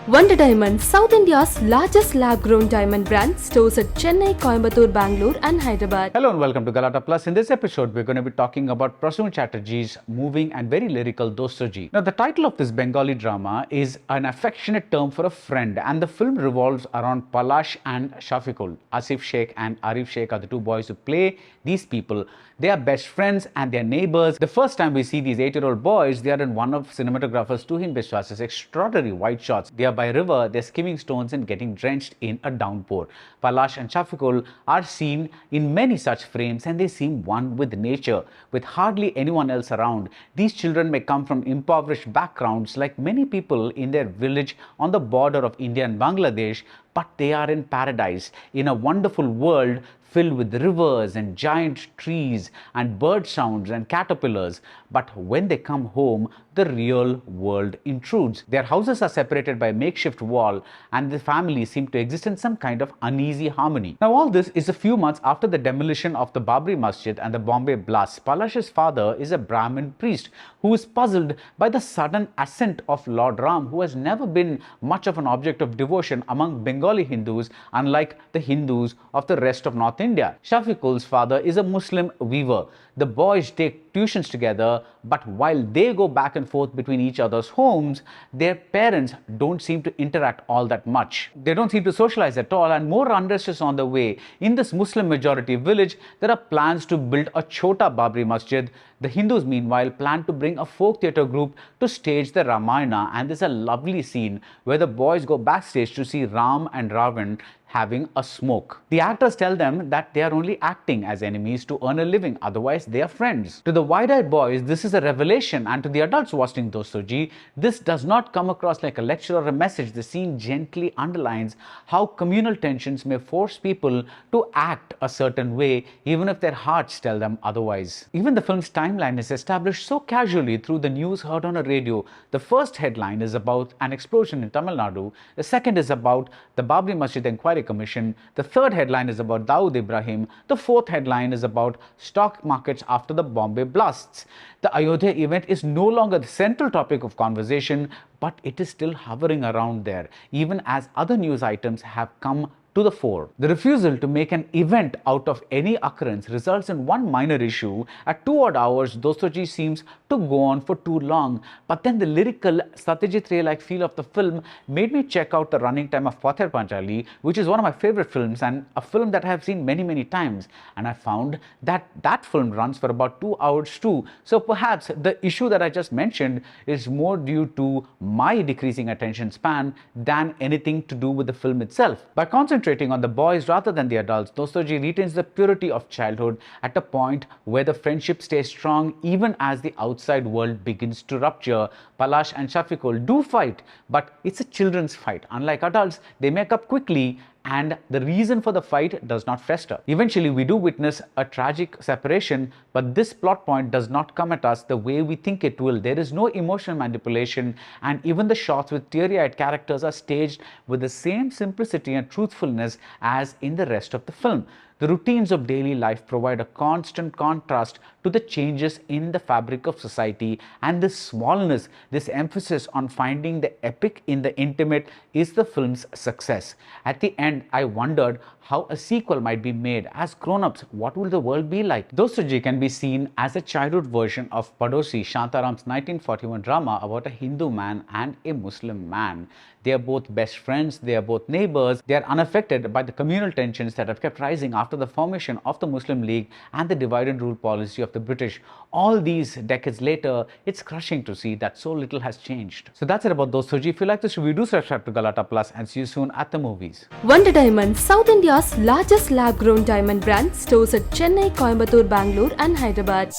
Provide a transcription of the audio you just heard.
Wonder Diamond, South India's largest lab-grown diamond brand, stores at Chennai, Coimbatore, Bangalore and Hyderabad. Hello and welcome to Galattaplus. In this episode, we're going to be talking about Prasun Chatterjee's moving and very lyrical Dostojee. Now, the title of this Bengali drama is an affectionate term for a friend, and the film revolves around Palash and Shafikul. Asik Shaikh and Arif Shaikh are the two boys who play these people. They are best friends and they are neighbors. The first time we see these 8-year-old boys, they are in one of cinematographer's Tuhin Biswas's extraordinary wide shots. They are by a river, they're skimming stones and getting drenched in a downpour. Palash and Shafikul are seen in many such frames and they seem one with nature, with hardly anyone else around. These children may come from impoverished backgrounds like many people in their village on the border of India and Bangladesh, but they are in paradise, in a wonderful world filled with rivers and giant trees and bird sounds and caterpillars. But when they come home, the real world intrudes. Their houses are separated by a makeshift wall and the family seem to exist in some kind of uneasy harmony. Now all this is a few months after the demolition of the Babri Masjid and the Bombay Blast. Palash's father is a Brahmin priest who is puzzled by the sudden ascent of Lord Ram, who has never been much of an object of devotion among Bengali Hindus, unlike the Hindus of the rest of North India. Shafiqul's father is a Muslim weaver. The boys take tuitions together, but while they go back and forth between each other's homes, their parents don't seem to interact all that much. They don't seem to socialize at all, and more unrest is on the way. In this Muslim majority village, there are plans to build a Chota Babri Masjid. The Hindus, meanwhile, plan to bring a folk theatre group to stage the Ramayana, and there's a lovely scene where the boys go backstage to see Ram and Ravan having a smoke. The actors tell them that they are only acting as enemies to earn a living, otherwise they are friends. To the wide-eyed boys, this is a revelation, and to the adults watching Dostojee, this does not come across like a lecture or a message. The scene gently underlines how communal tensions may force people to act a certain way, even if their hearts tell them otherwise. Even the film's timeline is established so casually through the news heard on a radio. The first headline is about an explosion in Tamil Nadu. The second is about the Babri Masjid Inquiry Commission. The third headline is about Dawood Ibrahim. The fourth headline is about stock markets after the Bombay blasts. The Ayodhya event is no longer the central topic of conversation, but it is still hovering around there, even as other news items have come to the fore. The refusal to make an event out of any occurrence results in one minor issue. At 2 odd hours, Dostojee seems to go on for too long, but then the lyrical Satyajit Ray-like feel of the film made me check out the running time of Pather Panchali, which is one of my favorite films and a film that I have seen many times, and I found that that film runs for about 2 hours too. So perhaps the issue that I just mentioned is more due to my decreasing attention span than anything to do with the film itself. By concentrating on the boys rather than the adults, Dostojee retains the purity of childhood at a point where the friendship stays strong even as the outside world begins to rupture. Palash and Shafikul do fight, but it's a children's fight. Unlike adults, they make up quickly and the reason for the fight does not fester. Eventually, we do witness a tragic separation, but this plot point does not come at us the way we think it will. There is no emotional manipulation, and even the shots with teary-eyed characters are staged with the same simplicity and truthfulness as in the rest of the film. The routines of daily life provide a constant contrast to the changes in the fabric of society, and this smallness, this emphasis on finding the epic in the intimate is the film's success. At the end, I wondered how a sequel might be made. As grown-ups, what will the world be like? Dostojee can be seen as a childhood version of Padosi, Shantaram's 1941 drama about a Hindu man and a Muslim man. They are both best friends, they are both neighbors, they are unaffected by the communal tensions that have kept rising after the formation of the Muslim League and the divide and rule policy of the British. All these decades later, it's crushing to see that so little has changed. So that's it about Dostojee. If you like this review, do subscribe to Galattaplus and see you soon at the movies. Wonder Diamond, South India's largest lab-grown diamond brand, stores at Chennai, Coimbatore, Bangalore and Hyderabad.